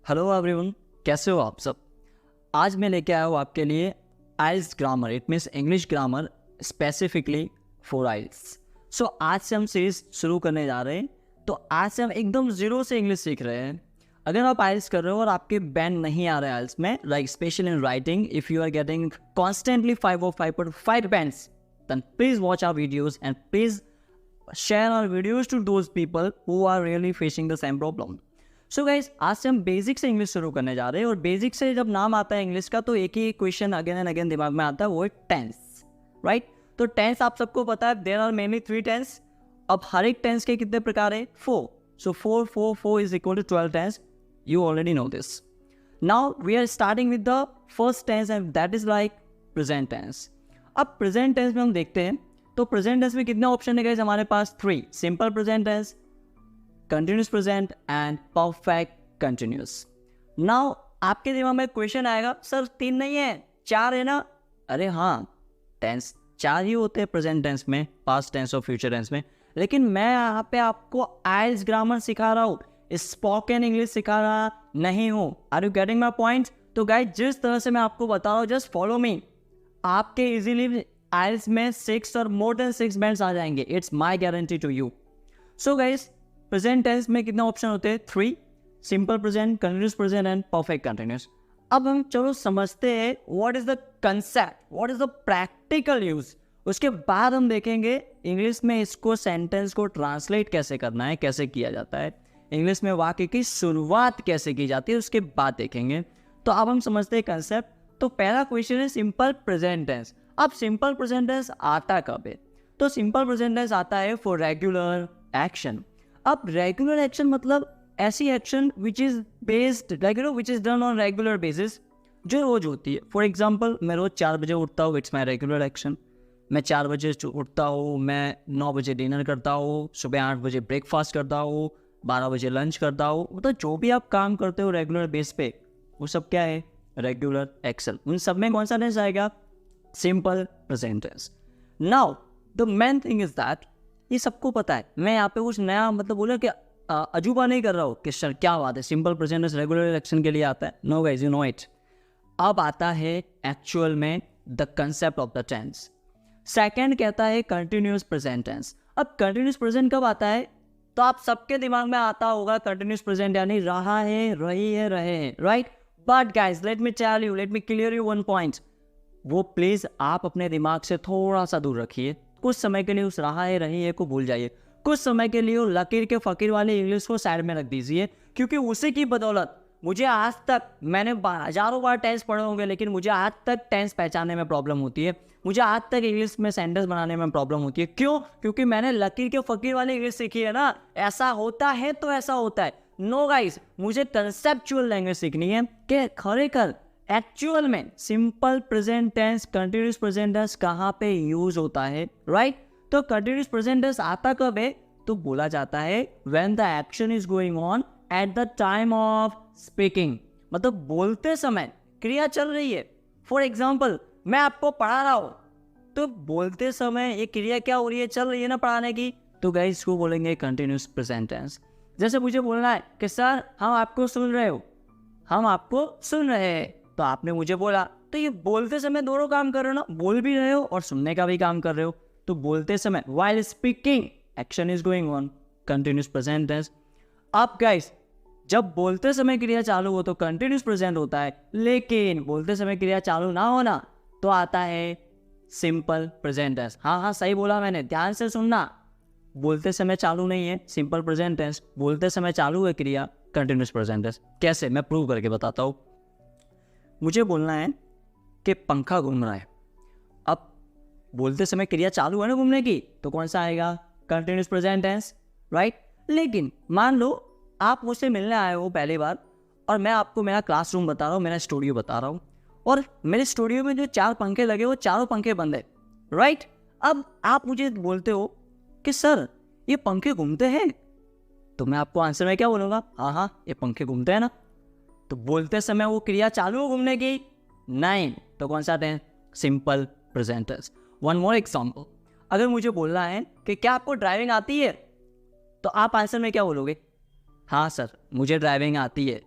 Hello everyone, कैसे हो आप सब। आज मैं लेके आया हूँ आपके लिए IELTS grammar, it means English grammar specifically for IELTS. So आज से हम सीरीज शुरू करने जा रहे हैं। तो आज से हम एकदम जीरो से इंग्लिश सीख रहे हैं। अगर आप आइल्स कर रहे हो और आपके बैंड नहीं आ रहे हैं आइल्स में, like special in writing, if you are getting constantly 5 or 5.5 bands, then please watch our videos and please share our videos to those people who are really facing the same problem. So guys, आज से हम basic से English शुरू करने जा रहे हैं। और बेसिक से जब नाम आता है इंग्लिश का तो एक ही क्वेश्चन अगेन एंड अगेन दिमाग में आता है, वो है टेंस, राइट। तो टेंस आप सबको पता है, देयर आर मेनली 3 टेंस। अब हर एक टेंस के कितने प्रकार है? 4। So 4 is equal to 12 tenses. You already know this. Now we are starting with the first tense and that is like present tense. अब प्रेजेंट टेंस में हम देखते हैं तो प्रेजेंट टेंस में कितने ऑप्शन है गाइस हमारे पास? 3। Simple present tense, continuous present and perfect continuous. Now आपके दिमाग में क्वेश्चन आएगा, सर 3 नहीं है 4 है ना? अरे हाँ, टेंस 4 ही होते हैं प्रेजेंट टेंस में, पास्ट टेंस और फ्यूचर टेंस में। लेकिन मैं यहाँ पे आपको आइल्स ग्रामर सिखा रहा हूँ, स्पोकन इंग्लिश सिखा रहा नहीं हूँ। Are you getting my point? तो गाइस, जिस तरह से मैं आपको बता रहा हूँ, जस्ट फॉलो मी। आपके इजीली आइल्स में 6 और मोर देन 6 बैंड्स आ जाएंगे। It's my guarantee to you. So guys, present tense में कितने ऑप्शन होते हैं? 3। Simple present, continuous present and perfect continuous. अब हम चलो समझते हैं what is the concept, what is the practical use. उसके बाद हम देखेंगे इंग्लिश में इसको, सेंटेंस को ट्रांसलेट कैसे करना है, कैसे किया जाता है, इंग्लिश में वाक्य की शुरुआत कैसे की जाती है, उसके बाद देखेंगे। तो अब हम समझते हैं कंसेप्ट। तो पहला क्वेश्चन है सिंपल प्रेजेंट टेंस। अब सिंपल प्रेजेंट टेंस आता कब है? तो सिंपल प्रेजेंट टेंस आता है फॉर रेगुलर एक्शन। अब रेगुलर एक्शन मतलब ऐसी action which is based which is done on regular basis, जो रोज होती है। फॉर एग्जाम्पल, मैं रोज 4 बजे उठता हूँ, इट्स माई रेगुलर एक्शन। मैं 4 बजे उठता हूँ, मैं 9 बजे डिनर करता हूँ, सुबह 8 बजे ब्रेकफास्ट करता हूँ, 12 बजे लंच करता हूँ। मतलब जो भी आप काम करते हो रेगुलर बेस पे, वो सब क्या है? Regular action. उन सब में कौन सा टेंस आएगा? Simple present tense. Now the main thing is that, ये सबको पता है, मैं यहाँ पे कुछ नया मतलब बोला कि अजूबा नहीं कर रहा हूँ कि सर क्या बात है simple present tense regular action के लिए आता है। No guys, you know it. अब आता है एक्चुअल में the concept of the tense. Second कहता है कंटिन्यूस प्रेजेंट टेंस। अब कंटिन्यूस प्रेजेंट कब आता है? तो आप सबके दिमाग में आता होगा कंटिन्यूस प्रेजेंट यानी रहा है, रही है, रहे हैं, right. But guys, let me tell you, let me clear you one point. वो प्लीज आप अपने दिमाग से थोड़ा सा दूर रखिए। कुछ समय के लिए उस रहा है, रही है को भूल जाइए। कुछ समय के लिए लकीर के फकीर वाले इंग्लिश को साइड में रख दीजिए, क्योंकि उसी की बदौलत मुझे आज तक, मैंने हजारों बार टेंस पढ़े होंगे, लेकिन मुझे आज तक टेंस पहचानने में प्रॉब्लम होती है। मुझे आज तक इंग्लिश में सेंटेंस बनाने में प्रॉब्लम होती है। क्यों? क्योंकि मैंने लकीर के फकीर वाली इंग्लिश सीखी है ना। ऐसा होता है तो ऐसा होता है। नो गाइस, मुझे कंसेप्चुअल लैंग्वेज सीखनी है कि खरेखर एक्चुअल में simple present tense, continuous present tense कहाँ पे यूज होता है, राइट। तो कंटिन्यूस प्रेजेंट टेंस आता कब है? तो बोला जाता है when the action is going on at the time of speaking. मतलब बोलते समय क्रिया चल रही है। फॉर एग्जाम्पल, मैं आपको पढ़ा रहा हूँ, तो बोलते समय ये क्रिया क्या हो रही है? चल रही है ना पढ़ाने की। तो गाइस, इसको बोलेंगे कंटिन्यूस प्रेजेंट टेंस। जैसे मुझे बोलना है कि सर हम आपको सुन रहे हो, हम आपको सुन रहे हैं, तो आपने मुझे बोला, तो ये बोलते समय दोनों काम कर रहे हो ना, बोल भी रहे हो और सुनने का भी काम कर रहे हो। तो बोलते समय while speaking action is going on, continuous present tense। अब गाइस, जब बोलते समय क्रिया चालू हो तो कंटिन्यूस प्रेजेंट होता है, लेकिन बोलते समय क्रिया चालू ना होना तो आता है सिंपल प्रेजेंट टेंस। हाँ, सही बोला मैंने, ध्यान से सुनना। बोलते समय चालू नहीं है सिंपल प्रेजेंट टेंस, बोलते समय चालू है क्रिया कंटिन्यूस प्रेजेंट टेंस। कैसे? मैं प्रूव करके बताता हूँ। मुझे बोलना है कि पंखा घूम रहा है। अब बोलते समय क्रिया चालू है ना घूमने की, तो कौन सा आएगा? Continuous present tense, right. लेकिन मान लो आप मुझसे मिलने आए हो पहली बार, और मैं आपको मेरा क्लासरूम बता रहा हूँ, मेरा स्टूडियो बता रहा हूँ, और मेरे स्टूडियो में जो 4 पंखे लगे वो चारों पंखे बंद है, राइट। अब आप मुझे बोलते हो कि सर ये पंखे घूमते हैं, तो मैं आपको आंसर में क्या बोलूँगा? हाँ, ये पंखे घूमते हैं ना। तो बोलते समय वो क्रिया चालू हो घूमने की? नहीं। तो कौन सा आते हैं? Simple present tense. One more example, अगर मुझे बोलना है कि क्या आपको ड्राइविंग आती है, तो आप आंसर में क्या बोलोगे? हाँ सर, मुझे ड्राइविंग आती है।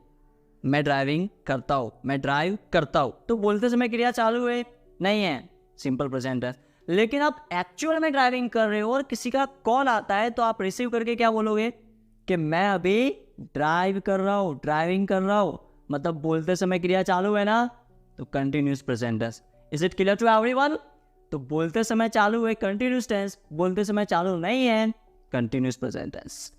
मैं ड्राइविंग करता हूँ, मैं ड्राइव करता हूँ, तो बोलते समय क्रिया चालू है नहीं है, सिंपल प्रेजेंट टेंस। लेकिन आप एक्चुअल में ड्राइविंग कर रहे हो और किसी का कॉल आता है तो आप रिसीव करके क्या बोलोगे कि मैं अभी ड्राइव कर रहा हूँ, ड्राइविंग कर रहा हूँ, मतलब बोलते समय क्रिया चालू है ना, तो continuous present tense. Is it clear to everyone? तो बोलते समय चालू है कंटिन्यूस टेंस, बोलते समय चालू नहीं है continuous present tense,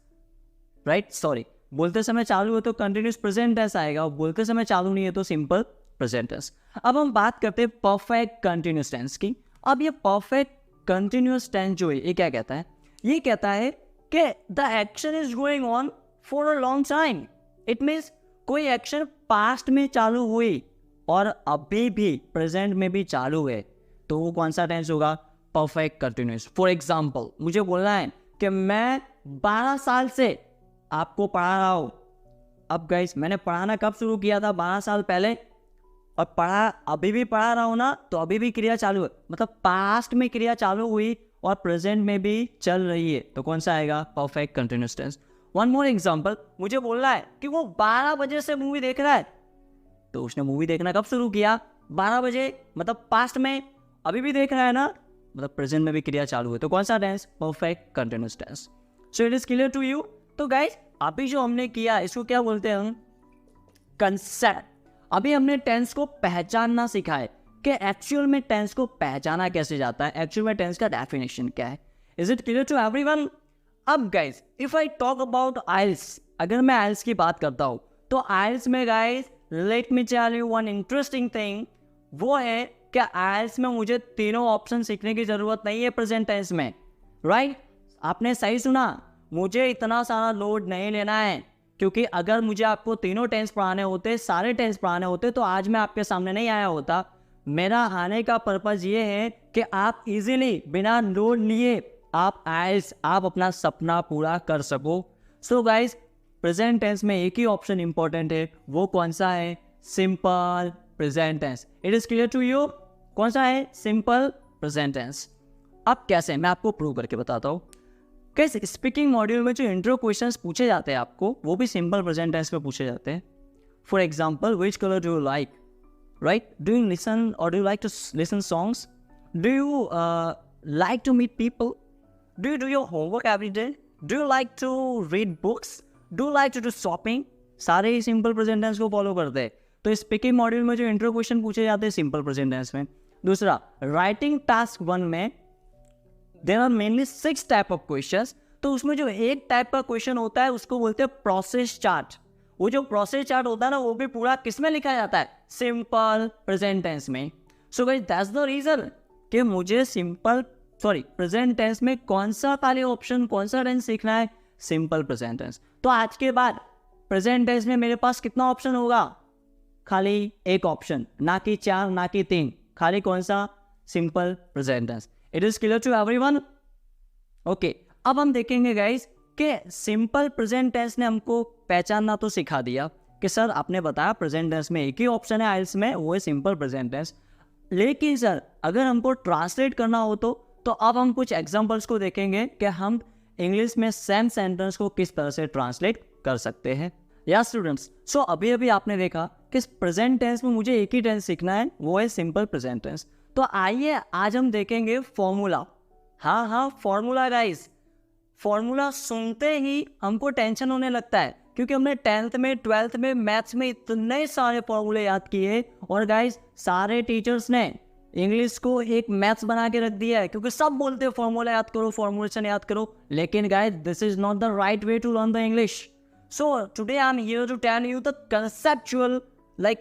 right? Sorry, बोलते समय चालू है तो कंटिन्यूस प्रेजेंट टेंस आएगा, और बोलते समय चालू नहीं है तो सिंपल प्रेजेंट टेंस। अब हम बात करते हैं परफेक्ट कंटिन्यूस टेंस की। अब ये परफेक्ट कंटिन्यूस टेंस जो है ये क्या कहता है? ये कहता है कि the action is going on for a long time. It means कोई एक्शन पास्ट में चालू हुई और अभी भी प्रेजेंट में भी चालू है, तो वो कौन सा टेंस होगा? Perfect continuous. फॉर एग्जाम्पल, मुझे बोलना है कि मैं 12 साल से आपको पढ़ा रहा हूँ। अब गाइस, मैंने पढ़ाना कब शुरू किया था? 12 साल पहले, और पढ़ा अभी भी पढ़ा रहा हूँ ना, तो अभी भी क्रिया चालू है, मतलब पास्ट में क्रिया चालू हुई और प्रेजेंट में भी चल रही है, तो कौन सा आएगा? Perfect continuous tense. One more example, मुझे बोलना है कि वो 12 बजे से मूवी देख रहा है, तो उसने मूवी देखना कब शुरू किया? 12 बजे, मतलब पास्ट में, अभी भी देख रहा है ना, मतलब प्रेजेंट में भी क्रिया चालू है, तो कौन सा tense? Perfect continuous tense. So it is clear to you? तो गाइस, अभी जो हमने किया इसको क्या बोलते हैं हम? कंसेप्ट। अभी हमने टेंस को पहचानना सीखा है कि एक्चुअल में टेंस को पहचाना कैसे जाता है, एक्चुअल में टेंस का डेफिनेशन क्या है। Is it clear to everyone? अब guys, if I talk about IELTS, अगर मैं आइल्स की बात करता हूं, तो आइल्स में guys let me tell you one interesting thing, वो है कि आइल्स में मुझे तीनों ऑप्शन सीखने की जरूरत नहीं है प्रेजेंट टेंस में, राइट? आपने सही सुना, मुझे इतना सारा लोड नहीं लेना है, क्योंकि अगर मुझे आपको तीनों टेंस पढ़ाने होते, सारे टेंस पढ़ाने होते, तो आज मैं आपके सामने नहीं आया होता। मेरा आने का पर्पज ये है कि आप इजीली बिना लोड लिए आप अपना सपना पूरा कर सको। सो गाइस, प्रेजेंट टेंस में एक ही ऑप्शन इंपॉर्टेंट है, वो कौन सा है? Simple present tense. It is clear to you? कौन सा है? Simple present tense. अब कैसे, मैं आपको प्रूव करके बताता हूँ। कैसे स्पीकिंग मॉड्यूल में जो इंट्रो क्वेश्चंस पूछे जाते हैं आपको, वो भी सिंपल प्रेजेंट टेंस में पूछे जाते हैं। For example, which colour do you like, right? Do you listen और do you like to listen songs? Do you like to meet people? Do you do your homework every day? Do you like to read books? Do you like to do shopping? सारे ही simple present tense को follow करते हैं। तो speaking module में जो intro question पूछे जाते हैं सिंपल प्रेजेंट टेंस में। दूसरा, राइटिंग टास्क 1 में there are mainly 6 type of questions. तो उसमें जो एक टाइप का क्वेश्चन होता है उसको बोलते हैं प्रोसेस चार्ट। वो जो प्रोसेस चार्ट होता है ना, वो भी पूरा किस में लिखा जाता है? सिंपल प्रेजेंट टेंस में। So guys, that's the reason कि मुझे प्रेजेंट टेंस में कौन सा खाली ऑप्शन, कौन सा टेंस सीखना है? Simple present tense. तो आज के बाद प्रेजेंट टेंस में मेरे पास कितना ऑप्शन होगा? खाली एक ऑप्शन, ना कि 4, ना कि 3, खाली कौन सा? Simple present tense. It is clear to everyone? Okay, अब हम देखेंगे गाइस कि सिंपल प्रेजेंट टेंस ने हमको पहचानना तो सिखा दिया कि सर आपने बताया प्रेजेंट टेंस में एक ही ऑप्शन है आइल्स में, वो है सिंपल प्रेजेंट टेंस। लेकिन सर अगर हमको ट्रांसलेट करना हो तो अब हम कुछ एग्जांपल्स को देखेंगे कि हम इंग्लिश में सेम सेंटेंस को किस तरह से ट्रांसलेट कर सकते हैं। या स्टूडेंट्स, सो अभी आपने देखा कि प्रेजेंट टेंस में मुझे एक ही टेंस सीखना है, वो है सिंपल प्रेजेंट टेंस। तो आइए आज हम देखेंगे फॉर्मूला। हाँ, फॉर्मूला गाइस। फॉर्मूला सुनते ही हमको टेंशन होने लगता है, क्योंकि हमने 10th में 12th में मैथ्स में इतने सारे फॉर्मूले याद किए, और गाइस सारे टीचर्स ने इंग्लिश को एक मैथ्स बना के रख दिया है, क्योंकि सब बोलते हैं फॉर्मूला याद करो, फॉर्मूलेशन याद करो। लेकिन guys, this is not the right way to learn the English. So today I am here to tell you the conceptual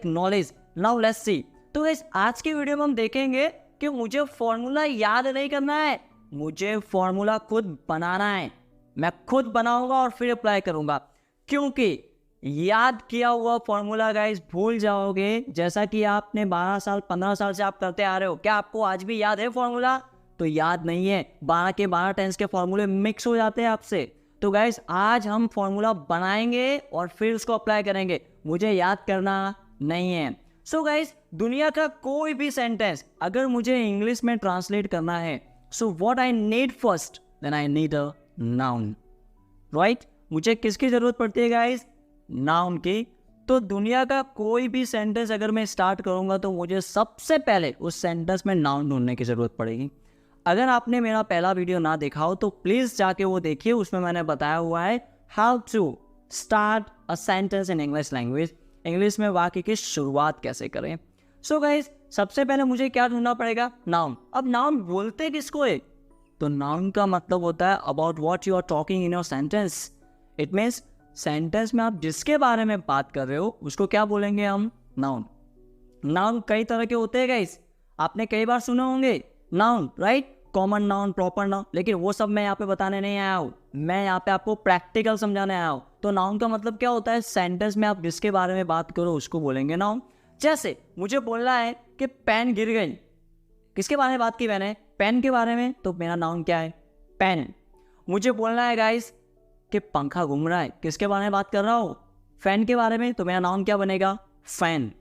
knowledge. Now let's see. तो गाइस, आज की वीडियो में हम देखेंगे कि मुझे फॉर्मूला याद नहीं करना है, मुझे फॉर्मूला खुद बनाना है। मैं खुद बनाऊंगा और फिर अप्लाई करूंगा, क्योंकि याद किया हुआ फॉर्मूला गाइस भूल जाओगे। जैसा कि आपने 12 साल 15 साल से आप करते आ रहे हो, क्या आपको आज भी याद है फॉर्मूला? तो याद नहीं है। 12 के 12 टेंस के फॉर्मूले मिक्स हो जाते हैं आपसे। तो गाइस, आज हम फॉर्मूला बनाएंगे और फिर उसको अप्लाई करेंगे, मुझे याद करना नहीं है। सो गाइस, दुनिया का कोई भी सेंटेंस अगर मुझे इंग्लिश में ट्रांसलेट करना है, so what I need first, then I need a noun, right? मुझे किसकी जरूरत पड़ती है गाइस? नाउन की। तो दुनिया का कोई भी सेंटेंस अगर मैं स्टार्ट करूंगा तो मुझे सबसे पहले उस सेंटेंस में नाउन ढूंढने की ज़रूरत पड़ेगी। अगर आपने मेरा पहला वीडियो ना देखा हो तो प्लीज़ जाके वो देखिए, उसमें मैंने बताया हुआ है how to start a sentence in English language, English में वाक्य की शुरुआत कैसे करें। सो गाइज, सबसे पहले मुझे क्या ढूंढना पड़ेगा? नाउन। अब नाउन बोलते किसको है? तो नाउन का मतलब होता है about what you are talking in your sentence. It means sentence में आप जिसके बारे में बात कर रहे हो उसको क्या बोलेंगे हम? नाउन। नाउन कई तरह के होते हैं गाइस, आपने कई बार सुने होंगे noun, right? Common noun, proper noun, लेकिन वो सब मैं यहाँ पे बताने नहीं आया हूँ, मैं यहाँ पे आपको प्रैक्टिकल समझाने आया हूँ। तो नाउन का मतलब क्या होता है? सेंटेंस में आप जिसके बारे में बात करो उसको बोलेंगे नाउन। जैसे मुझे बोलना है कि पेन गिर गई, किसके बारे में बात की मैंने? पेन के बारे में, तो मेरा नाउन क्या है? पेन। मुझे बोलना है गाइस कि पंखा घूम रहा है, किसके बारे में बात कर रहा हूँ? फैन के बारे में, तो मेरा नाउन क्या बनेगा? Fan,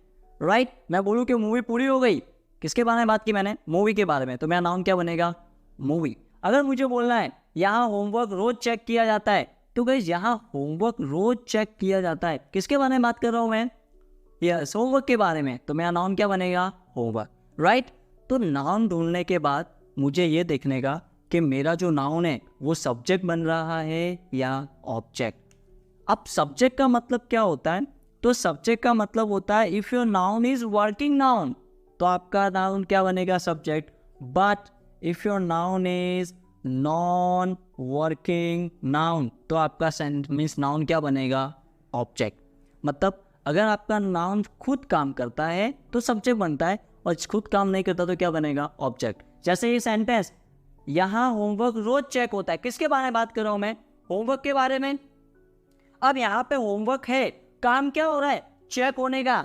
right? मैं बोलूँ कि मूवी पूरी हो गई, किसके बारे में बात की मैंने? मूवी के बारे में, तो मेरा नाउन क्या बनेगा? मूवी। अगर मुझे बोलना है यहाँ होमवर्क रोज चेक किया जाता है, तो गाइस यहाँ होमवर्क रोज चेक किया जाता है, किसके बारे में बात कर रहा हूँ मैं? यस, होमवर्क के बारे में, तो मेरा नाउन क्या बनेगा? Homework, right? तो नाउन ढूंढने के बाद मुझे ये देखने का कि मेरा जो नाउन है वो सब्जेक्ट बन रहा है या ऑब्जेक्ट। अब सब्जेक्ट का मतलब क्या होता है? तो सब्जेक्ट का मतलब होता है if your noun is working noun, तो आपका नाउन क्या बनेगा? Subject. But if your noun is non working noun, तो आपका मीन्स नाउन क्या बनेगा? ऑब्जेक्ट। मतलब अगर आपका नाउन खुद काम करता है तो सब्जेक्ट बनता है, और खुद काम नहीं करता तो क्या बनेगा? ऑब्जेक्ट। जैसे ये सेंटेंस, यहाँ होमवर्क रोज चेक होता है, किसके बारे में बात कर रहा हूँ मैं? होमवर्क के बारे में। अब यहाँ पे होमवर्क है, काम क्या हो रहा है? चेक होने का।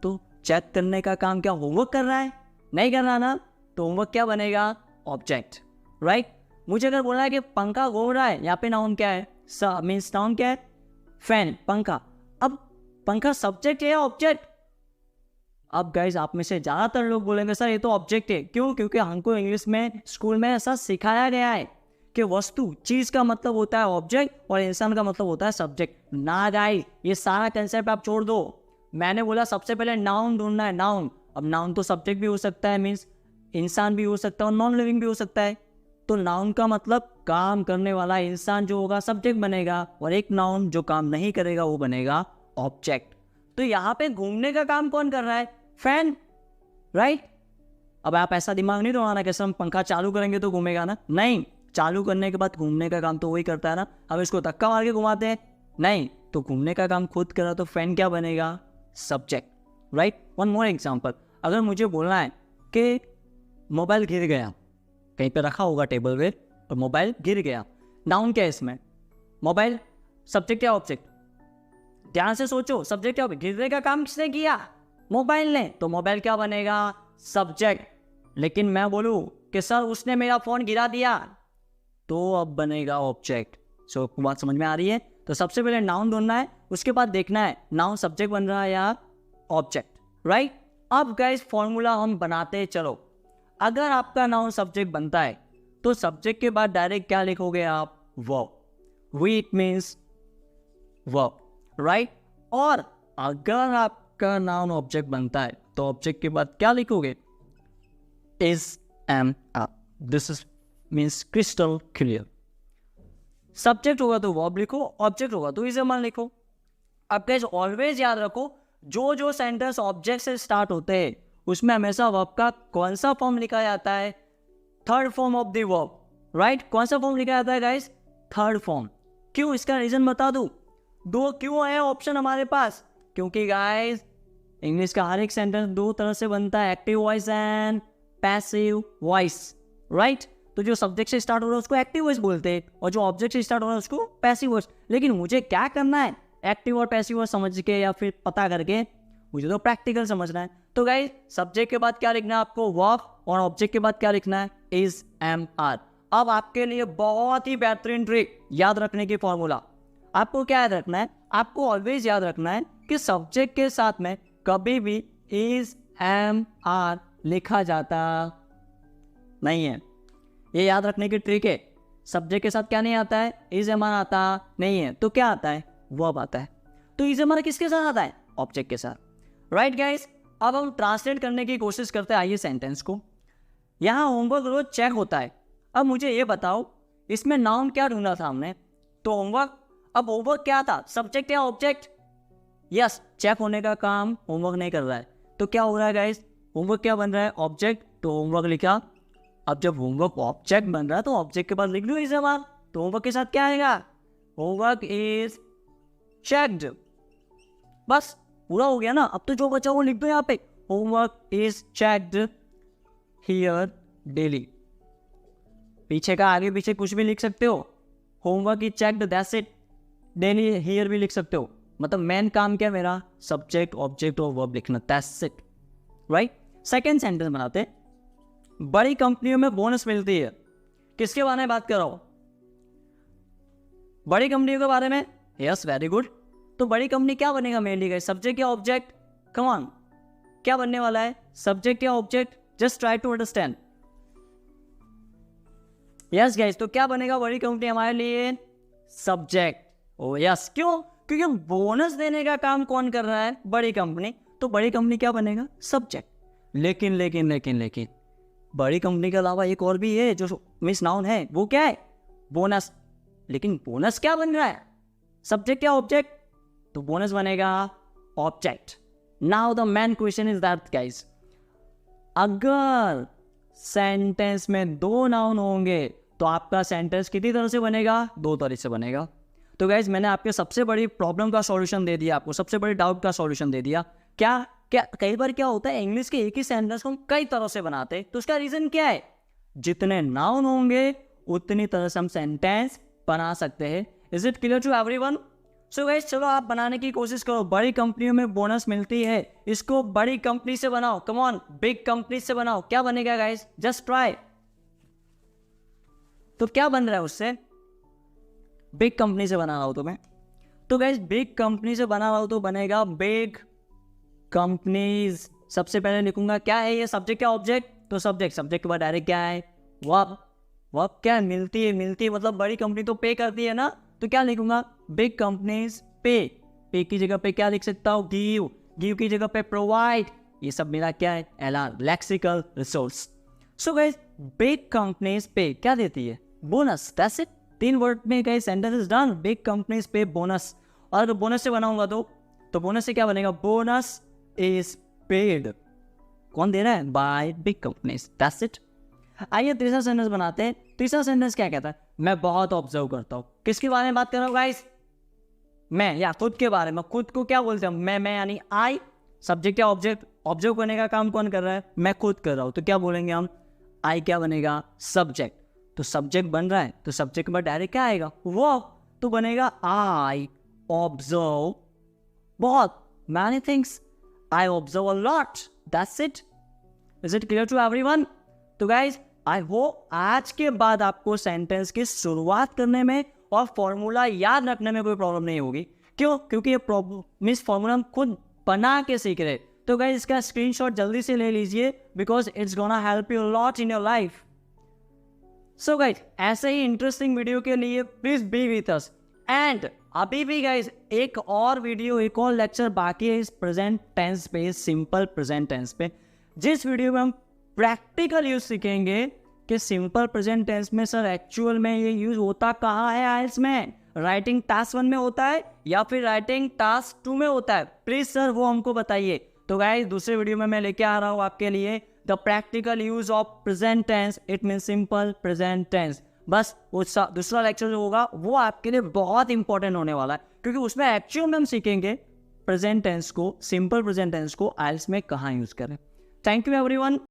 तो चेक करने का काम क्या होमवर्क कर रहा है? नहीं कर रहा ना, तो होमवर्क क्या बनेगा? Object, right? मुझे अगर बोलना है कि पंखा घूम रहा है, यहाँ पे नाउन क्या है? मीन्स नाउन क्या है? फैन, पंखा। अब पंखा सब्जेक्ट है या ऑब्जेक्ट? अब गाइज आप में से ज़्यादातर लोग बोलेंगे सर ये तो ऑब्जेक्ट है। क्यों? क्योंकि हमको इंग्लिश में स्कूल में ऐसा सिखाया गया है कि वस्तु, चीज़ का मतलब होता है ऑब्जेक्ट और इंसान का मतलब होता है सब्जेक्ट। ना गाइज, ये सारा कंसेप्ट आप छोड़ दो। मैंने बोला सबसे पहले नाउन ढूंढना है, नाउन। अब नाउन तो सब्जेक्ट भी हो सकता है, मीन्स इंसान भी हो सकता है और नॉन लिविंग भी हो सकता है। तो नाउन का मतलब काम करने वाला इंसान जो होगा सब्जेक्ट बनेगा, और एक नाउन जो काम नहीं करेगा वो बनेगा ऑब्जेक्ट। तो यहाँ पे घूमने का काम कौन कर रहा है? Fan, right? अब आप ऐसा दिमाग नहीं दौड़ाना कि हम पंखा चालू करेंगे तो घूमेगा ना, नहीं। चालू करने के बाद घूमने का काम तो वही करता है ना। अब इसको धक्का मार के घुमाते हैं, नहीं। तो घूमने का काम खुद करा तो फैन क्या बनेगा? Subject, right? One more example, अगर मुझे बोलना है कि मोबाइल गिर गया, कहीं पे रखा होगा टेबल पे और मोबाइल गिर गया, नाउन क्या है इसमें? मोबाइल। सब्जेक्ट या ऑब्जेक्ट? ध्यान से सोचो, सब्जेक्ट क्या? गिरने का काम किसने किया? मोबाइल ने, तो मोबाइल क्या बनेगा? सब्जेक्ट। लेकिन मैं बोलूं कि सर उसने मेरा फोन गिरा दिया, तो अब बनेगा ऑब्जेक्ट। सो बात समझ में आ रही है? तो सबसे पहले नाउन ढूंढना है, उसके बाद देखना है नाउन सब्जेक्ट बन रहा है या ऑब्जेक्ट, राइट? अब गाइस फॉर्मूला हम बनाते चलो। अगर आपका नाउन सब्जेक्ट बनता है तो सब्जेक्ट के बाद डायरेक्ट क्या लिखोगे आप? Verb. V it means verb, right? और अगर आपका नाउन ऑब्जेक्ट बनता है तो ऑब्जेक्ट के बाद क्या लिखोगे? Is, am, are. This is means crystal clear. Subject होगा तो वर्ब लिखो, ऑब्जेक्ट होगा तो इज, एम, आर लिखो। अब गाइस ऑलवेज याद रखो, जो सेंटेंस ऑब्जेक्ट से स्टार्ट होते हैं उसमें हमेशा वर्ब का कौन सा फॉर्म लिखा जाता है? Third form of the verb, right? कौन सा फॉर्म लिखा जाता है गाइस? Third form. क्यों? इसका रीजन बता दूं। दो क्यों है ऑप्शन हमारे पास? क्योंकि गाइस इंग्लिश का हर एक सेंटेंस दो तरह से बनता है, active voice and passive voice, right? तो जो सब्जेक्ट से स्टार्ट हो रहा है उसको एक्टिव वॉइस बोलते हैं, और जो ऑब्जेक्ट से स्टार्ट हो रहा है उसको पैसिव वॉइस। लेकिन मुझे क्या करना है? एक्टिव और पैसिव वॉइस समझ के या फिर पता करके, मुझे तो प्रैक्टिकल समझना है। तो गाइस सब्जेक्ट के बाद क्या लिखना है आपको? वर्ब, और ऑब्जेक्ट के बाद क्या लिखना है? Is, am, are. अब आपके लिए बहुत ही बेहतरीन ट्रिक याद रखने की फॉर्मूला। आपको क्या याद रखना है? आपको ऑलवेज याद रखना है कि सब्जेक्ट के साथ में कभी भी इज, एम, आर लिखा जाता नहीं है। ये याद रखने की ट्रिक है। सब्जेक्ट के साथ क्या नहीं आता है? इज, एम, आर आता नहीं है। तो क्या आता है? वर्ब आता है। तो इज, एम, आर किसके साथ आता है? ऑब्जेक्ट के साथ। राइट गाइस, अब हम ट्रांसलेट करने की कोशिश करते हैं आइए सेंटेंस को। यहाँ होमवर्क रोज चेक होता है। अब मुझे ये बताओ इसमें नाउन क्या ढूंढा था हमने, तो होमवर्क। अब होमवर्क क्या था, सब्जेक्ट या ऑब्जेक्ट? यस, चेक होने का काम होमवर्क नहीं कर रहा है, तो क्या हो रहा है गाइस, होमवर्क क्या बन रहा है, ऑब्जेक्ट, तो होमवर्क लिखा। अब जब होमवर्क ऑब्जेक्ट बन रहा है तो ऑब्जेक्ट के बाद लिख लो इसे बात, तो होमवर्क के साथ क्या आएगा, होमवर्क इज चेक्ड। बस पूरा हो गया ना। अब तो जो बचा वो लिख दो यहाँ पे, homework is checked here daily. पीछे का आगे पीछे कुछ भी लिख सकते हो, homework is checked that's it. Daily here भी लिख सकते हो, मतलब मेन काम क्या मेरा, सब्जेक्ट ऑब्जेक्ट और वर्ब लिखना, that's it. Right, second sentence बनाते हैं। बड़ी कंपनियों में बोनस मिलती है, किसके बारे में बात कर रहा हूं, बड़ी कंपनियों के बारे में। Yes, very good. तो बड़ी कंपनी क्या बनेगा मेनली गाइस, सब्जेक्ट या ऑब्जेक्ट, कम ऑन, क्या बनने वाला है, सब्जेक्ट या object, just try to understand. Yes guys, तो क्या बनेगा बड़ी कंपनी हमारे लिए, सब्जेक्ट। ओ यस, क्यों, क्योंकि बोनस देने का काम कौन कर रहा है, बड़ी कंपनी, तो बड़ी कंपनी क्या बनेगा, सब्जेक्ट। लेकिन लेकिन लेकिन लेकिन बड़ी कंपनी के अलावा एक और भी है जो मिस नाउन है, वो क्या है, बोनस। लेकिन बोनस क्या बन रहा है, सब्जेक्ट या ऑब्जेक्ट, तो बोनस बनेगा object. Now the main question is that guys, अगर सेंटेंस में दो नाउन होंगे तो आपका सेंटेंस कितनी तरह से बनेगा, दो तरह से बनेगा। तो गाइज मैंने आपके सबसे बड़ी प्रॉब्लम का सॉल्यूशन दे दिया, आपको सबसे बड़ी डाउट का सॉल्यूशन दे दिया। क्या क्या कई बार क्या होता है, इंग्लिश के एक ही सेंटेंस को हम कई तरह से बनाते हैं, तो उसका रीजन क्या है, जितने नाउन होंगे उतनी तरह से हम सेंटेंस बना सकते हैं। Is it clear to everyone? So guys चलो आप बनाने की कोशिश करो। बड़ी कंपनियों में बोनस मिलती है, इसको बड़ी कंपनी से बनाओ, कम ऑन, बिग कंपनी से बनाओ। क्या बनेगा गाइज, जस्ट ट्राई। तो क्या बन रहा है उससे, बिग कंपनी से बना रहा हूं तो मैं, तो गाइज बिग कंपनी से बना रहा हूं तो बनेगा बिग कंपनीज। सबसे पहले लिखूंगा क्या है ये, सब्जेक्ट क्या ऑब्जेक्ट, तो सब्जेक्ट, सब्जेक्ट के बाद डायरेक्ट क्या है, वर्ब। वर्ब क्या है, मिलती है, मिलती है मतलब बड़ी कंपनी तो पे करती है ना, तो क्या लिखूंगा, बिग कंपनीज पे। पे की जगह पे क्या लिख सकता हूँ, गिव। गिव की जगह पे प्रोवाइड। ये सब मेरा क्या है, LR, lexical resource. So guys big companies पे क्या देती है, बोनस, दैट्स इट। 3 वर्ड में guys sentence is done, big companies पे बोनस। और अगर बोनस से बनाऊंगा तो बोनस से क्या बनेगा, बोनस इज पेड। कौन दे रहा है, by big companies, that's it. आइए तीसरा सेंटेंस बनाते हैं। तीसरा सेंटेंस क्या कहता है, मैं बहुत ऑब्जर्व करता हूं। किसके बारे में बात कर रहा हूं गाइस, मैं या खुद के बारे में। खुद को क्या बोलते हैं, मैं यानी आई। सब्जेक्ट या ऑब्जेक्ट, ऑब्जर्व करने का काम कौन कर रहा है, मैं खुद कर रहा हूं, तो क्या बोलेंगे हम, आई क्या बनेगा, सब्जेक्ट। तो सब्जेक्ट बन रहा है तो सब्जेक्ट के बाद डायरेक्ट क्या आएगा, वो, तो बनेगा आई ऑब्जर्व बहुत, many things, I observe a lot, that's it. Is it clear to everyone? तो गाइज आई होप आज के बाद आपको सेंटेंस की शुरुआत करने में और फॉर्मूला याद रखने में कोई प्रॉब्लम नहीं होगी। क्यों, क्योंकि ये प्रॉब्लम मीन्स फॉर्मूला हम खुद बना के सीख रहे। तो गाइज इसका स्क्रीनशॉट जल्दी से ले लीजिए, because it's gonna help you lot in your life. So guys ऐसे ही इंटरेस्टिंग वीडियो के लिए please be with us. And अभी भी गाइज एक और वीडियो, एक और लेक्चर बाकी है इस प्रेजेंट टेंस पे, सिंपल प्रेजेंट टेंस पे, जिस वीडियो में हम प्रैक्टिकल यूज सीखेंगे कि सिंपल प्रेजेंट टेंस में सर एक्चुअल में ये यूज होता कहाँ है आइल्स में, राइटिंग टास्क 1 में होता है या फिर राइटिंग टास्क 2 में होता है, प्लीज सर वो हमको बताइए। तो गाइस दूसरे वीडियो में मैं लेके आ रहा हूँ आपके लिए the practical use of present tense, it mean simple present tense. बस वो दूसरा लेक्चर जो होगा वो आपके लिए बहुत इंपॉर्टेंट होने वाला है, क्योंकि उसमें एक्चुअल में हम सीखेंगे प्रेजेंट टेंस को, सिंपल प्रेजेंट टेंस को आइल्स में कहाँ यूज करें। Thank you everyone.